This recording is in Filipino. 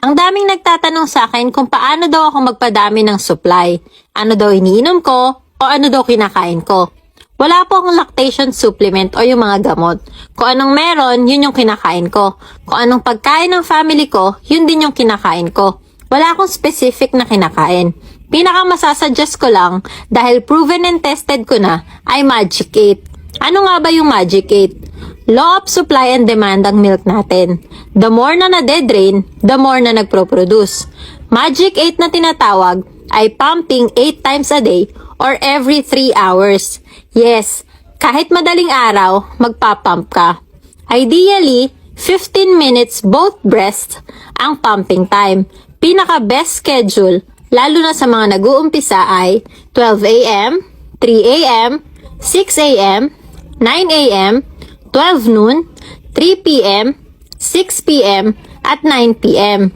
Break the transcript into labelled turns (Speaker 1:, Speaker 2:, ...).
Speaker 1: Ang daming nagtatanong sa akin kung paano daw ako magpadami ng supply. Ano daw iniinom ko o ano daw kinakain ko. Wala po akong lactation supplement o yung mga gamot. Kung anong meron, yun yung kinakain ko. Kung anong pagkain ng family ko, yun din yung kinakain ko. Wala akong specific na kinakain. Pinakamasasuggest ko lang, dahil proven and tested ko na, ay Magic 8. Ano nga ba yung Magic 8? Law of supply and demand ang milk natin. The more na nade-drain, the more na nagpro-produce. Magic 8 na tinatawag ay pumping 8 times a day or every 3 hours. Yes, kahit madaling araw, magpapump ka. Ideally, 15 minutes both breasts ang pumping time. Pinaka-best schedule, lalo na sa mga nag-uumpisa ay 12 a.m., 3 a.m., 6 a.m., 9 a.m., 12 noon, 3 p.m., 6 p.m., at 9 p.m.